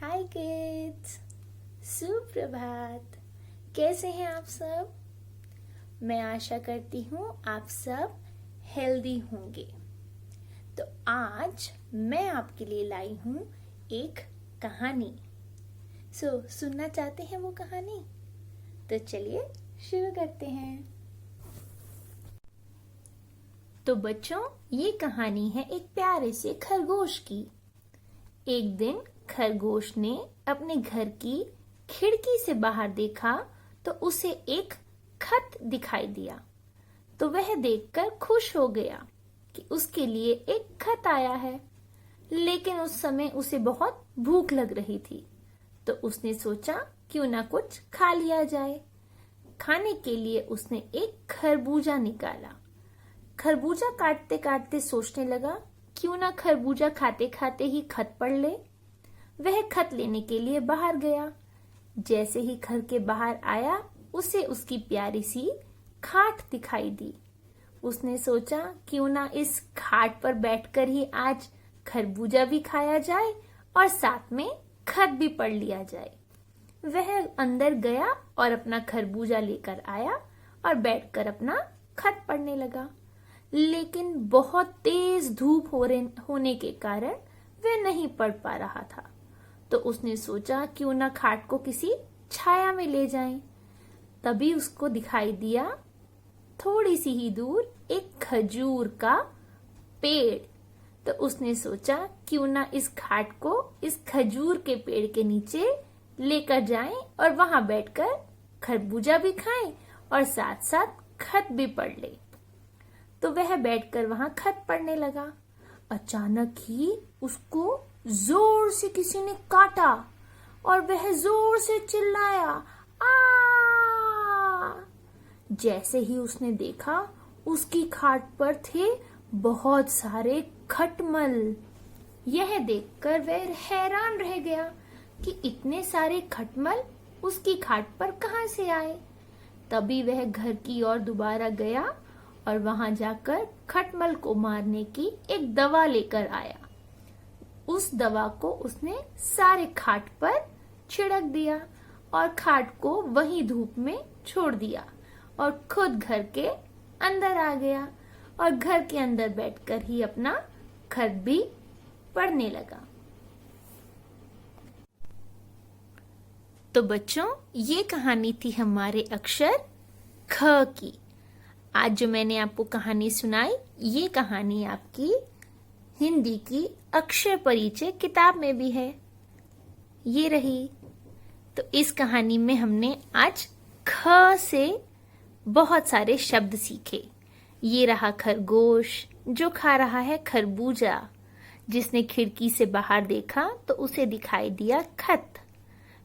हाय kids, सुप्रभात। कैसे हैं आप सब? मैं आशा करती हूँ आप सब हेल्दी होंगे। तो आज मैं आपके लिए लाई हूँ एक कहानी। सुनना चाहते हैं वो कहानी? तो चलिए शुरू करते हैं। तो बच्चों, ये कहानी है एक प्यारे से खरगोश की। एक दिन खरगोश ने अपने घर की खिड़की से बाहर देखा तो उसे एक खत दिखाई दिया। तो वह देखकर खुश हो गया कि उसके लिए एक खत आया है। लेकिन उस समय उसे बहुत भूख लग रही थी, तो उसने सोचा क्यों ना कुछ खा लिया जाए। खाने के लिए उसने एक खरबूजा निकाला। खरबूजा काटते काटते सोचने लगा क्यों ना खरबूजा खाते खाते ही खत पढ़ ले। वह खत लेने के लिए बाहर गया। जैसे ही घर के बाहर आया उसे उसकी प्यारी सी खाट दिखाई दी। उसने सोचा क्यों ना इस खाट पर बैठकर ही आज खरबूजा भी खाया जाए और साथ में खत भी पढ़ लिया जाए। वह अंदर गया और अपना खरबूजा लेकर आया और बैठकर अपना खत पढ़ने लगा। लेकिन बहुत तेज धूप होने के कारण वह नहीं पढ़ पा रहा था। तो उसने सोचा क्यों ना खाट को किसी छाया में ले जाएं। तभी उसको दिखाई दिया थोड़ी सी ही दूर एक खजूर का पेड़। तो उसने सोचा क्यों ना इस खाट को इस खजूर के पेड़ के नीचे लेकर जाएं और वहां बैठकर खरबूजा भी खाएं और साथ साथ खत भी पढ़ ले। तो वह बैठकर वहां खत पढ़ने लगा। अचानक ही उसको जोर से किसी ने काटा और वह जोर से चिल्लाया, आ! जैसे ही उसने देखा उसकी खाट पर थे बहुत सारे खटमल। यह देखकर वह हैरान रह गया कि इतने सारे खटमल उसकी खाट पर कहां से आए। तभी वह घर की ओर दोबारा गया और वहां जाकर खटमल को मारने की एक दवा लेकर आया। उस दवा को उसने सारे खाट पर छिड़क दिया और खाट को वहीं धूप में छोड़ दिया और खुद घर के अंदर आ गया और घर के अंदर बैठकर ही अपना खत भी पढ़ने लगा। तो बच्चों, ये कहानी थी हमारे अक्षर ख की। आज जो मैंने आपको कहानी सुनाई, ये कहानी आपकी हिंदी की अक्षर परिचय किताब में भी है। ये रही। तो इस कहानी में हमने आज ख से बहुत सारे शब्द सीखे। ये रहा खरगोश जो खा रहा है खरबूजा। जिसने खिड़की से बाहर देखा तो उसे दिखाई दिया खत,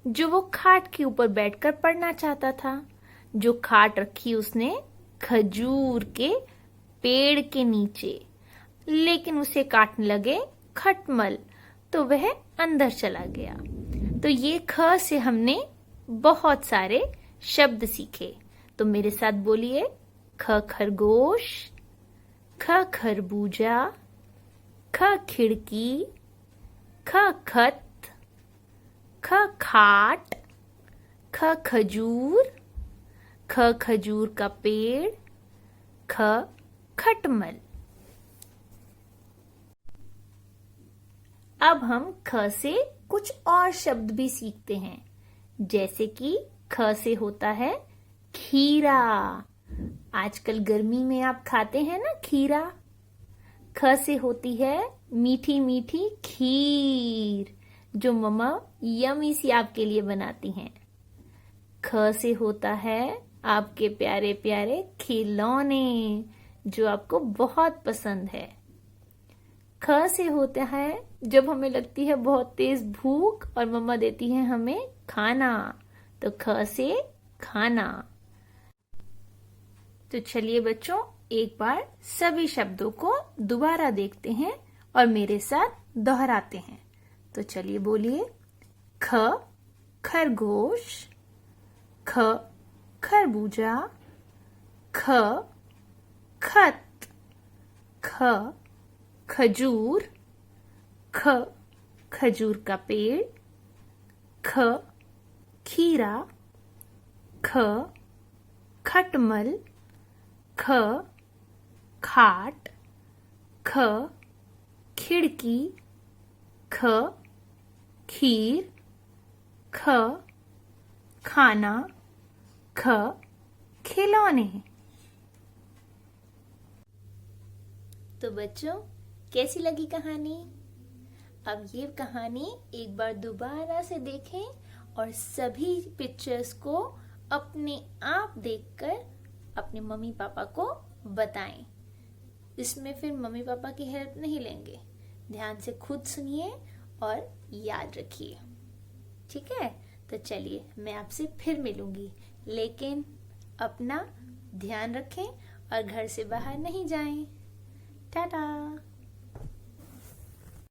जो वो खाट के ऊपर बैठकर पढ़ना चाहता था। जो खाट रखी उसने खजूर के पेड़ के नीचे, लेकिन उसे काटने लगे खटमल, तो वह अंदर चला गया। तो ये ख से हमने बहुत सारे शब्द सीखे। तो मेरे साथ बोलिए, ख खरगोश, ख खरबूजा, ख खिड़की, ख खत, ख खाट, ख खजूर, ख खजूर का पेड़, ख खटमल। अब हम ख से कुछ और शब्द भी सीखते हैं। जैसे कि ख से होता है खीरा। आजकल गर्मी में आप खाते हैं ना खीरा। ख से होती है मीठी मीठी खीर, जो मम्मा यमी सी आपके लिए बनाती हैं। ख से होता है आपके प्यारे प्यारे खिलौने, जो आपको बहुत पसंद है। ख से होता है जब हमें लगती है बहुत तेज भूख और मम्मा देती है हमें खाना, तो ख से खाना। तो चलिए बच्चों, एक बार सभी शब्दों को दोबारा देखते हैं और मेरे साथ दोहराते हैं। तो चलिए बोलिए, ख खरगोश, ख खरबूजा, ख खत, ख खजूर, ख खजूर का पेड़, ख खीरा, ख खटमल, ख खाट, ख खिड़की, ख खीर, ख खाना, ख खिलौने। तो बच्चों, कैसी लगी कहानी? अब ये कहानी एक बार दोबारा से देखें और सभी पिक्चर्स को अपने आप देखकर अपने मम्मी पापा को बताएं। इसमें फिर मम्मी पापा की हेल्प नहीं लेंगे, ध्यान से खुद सुनिए और याद रखिए। ठीक है? तो चलिए, मैं आपसे फिर मिलूंगी, लेकिन अपना ध्यान रखें और घर से बाहर नहीं जाएं। टाटा।